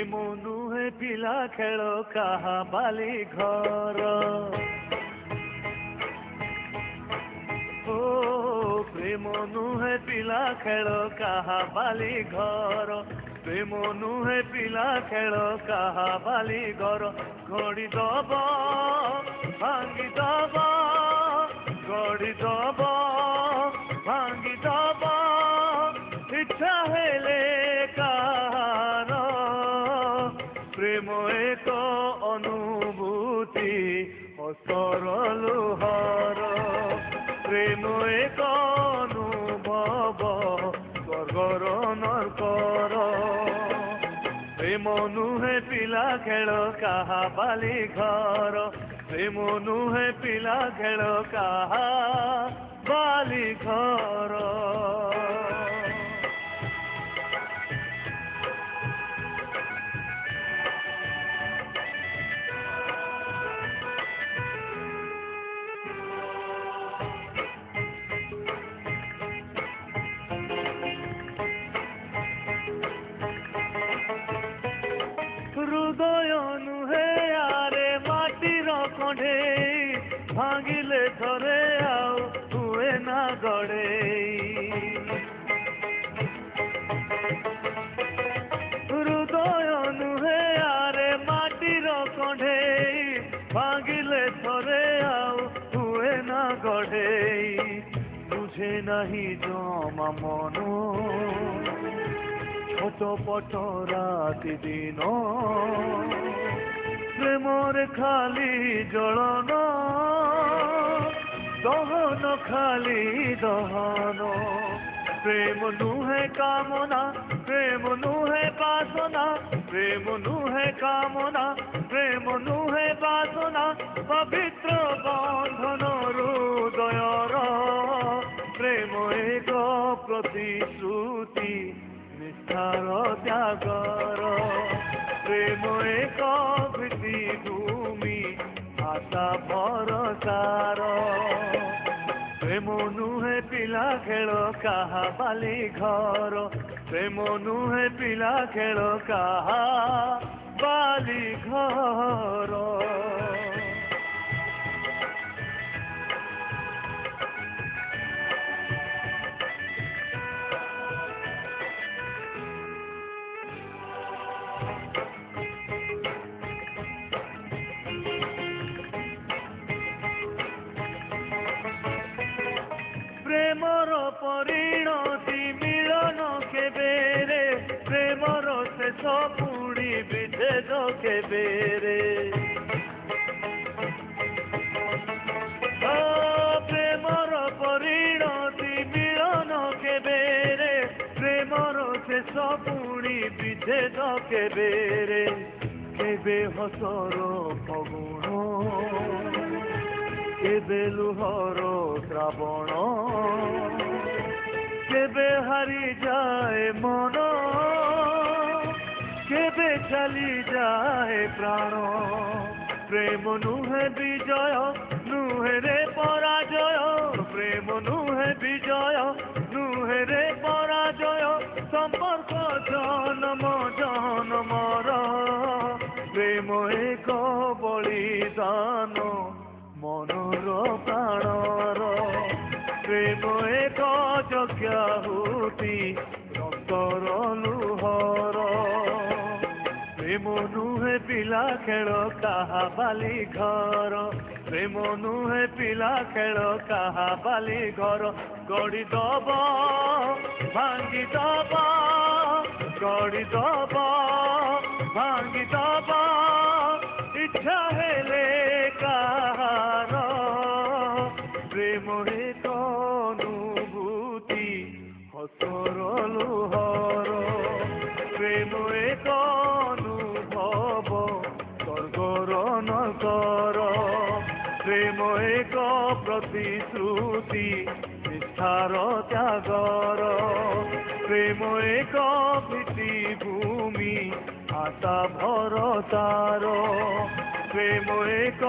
ପ୍ରେମ ନୁହେଁ ପିଲା ଖେଳ କାହା ବାଲି ଘର ଓ ପ୍ରେମ ନୁହେଁ ପିଲା ଖେଳ କାହା ବାଲି ଘର ପ୍ରେମ ନୁହେଁ ପିଲା ଖେଳ କାହା ବାଲି ଘର ଗଡ଼ି ଦବ ଭାଙ୍ଗି ଦବ ଗଡ଼ି ଦବ ଭାଙ୍ଗି ଦବ ଇଚ୍ଛା ହେଲେ କାହାର ପ୍ରେମ ଏକ ଅନୁଭୂତି ହସର ଲୁହର ପ୍ରେମ ଏକ ଅନୁଭବ ସ୍ୱର୍ଗର ନର୍କର ପ୍ରେମ ନୁହେଁ ପିଲା ଖେଳ କାହା ବାଲି ଘର ପ୍ରେମ ନୁହେଁ ପିଲା ଖେଳ କାହା ବାଲି ଘର ହୃଦୟ ନୁହେଁ ଆରେ ମାଟିର କଣ୍ଢେଇ ଭାଙ୍ଗିଲେ ଥରେ ଆଉ ହୁଏ ନା ଗଡ଼େଇ ହୃଦୟ ନୁହେଁ ଆରେ ମାଟିର କଣ୍ଢେଇ ଭାଙ୍ଗିଲେ ଥରେ ଆଉ ହୁଏ ନା ଗଡ଼େଇ ବୁଝେ ନାହିଁ ଜମା ମନ ছটপট রাতি দিন প্রেমরে খালি জ্বলন দহন খালি দহন প্রেম নুহে কামনা প্রেম নুহে বাসনা প্রেম নুহে কামনা প্রেম নুহে বাসনা পবিত্র বন্ধন হৃদয়র প্রেম এক প্রতিশ্রুতি নিষ্ঠার ত্যাগর প্রেম এক ভিত্তিভূমি আশা ভরসার প্রেম নুহে পিলা খেল কাহা বালি ঘর প্রেম নুহে পিলা খেল কাহা বালি ঘর প্রেমর পরিণতি মিলন কেবেরে প্রেমর শেষ পুড়ি বিচ্ছেদ কেবেরে প্রেমর পরিণতি মিলন কেবেরে প্রেমর শেষ পুড়ি বিচ্ছেদ কেবেরে কেবে হসর ফগুণ কেবে লুহর শ্রাবণ কেবে হারি যায় মন কেবে চালি যায় প্রাণ প্রেম নুহে বিজয় নুহে রে পরাজয় প্রেম নুহে বিজয় নুহে রে পরাজয় সম্পর্ক জনম জনমর প্রেম এক বলিদান মনর প্রাণর প্রেম এক যজ্ঞাহুতি রক্তর লুহর প্রেম নুহে পিলা খেল কাহা বালি ঘর প্রেম নুহে পিলা খেল কাহা বালি ঘর গড়ি দব ভাঙ্গি দব গড়ি দব ভাঙ্গি দব ইচ্ছা হেলে কাহার প্রেম এক অনুভূতি হসর লুহর প্রেম এক অনুভব স্বর্গর নরকর প্রেম এক প্রতিশ্রুতি নিষ্ঠার ত্যাগর প্রেম এক ভিত্তিভূমি আশা ভরসার প্রেম এক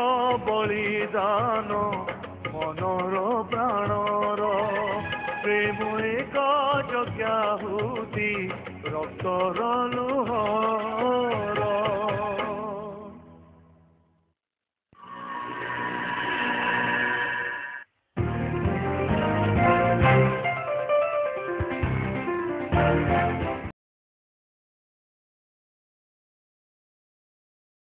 বলিদান মনর প্রাণর প্রেম এক যজ্ঞাহুতি রক্তর লুহ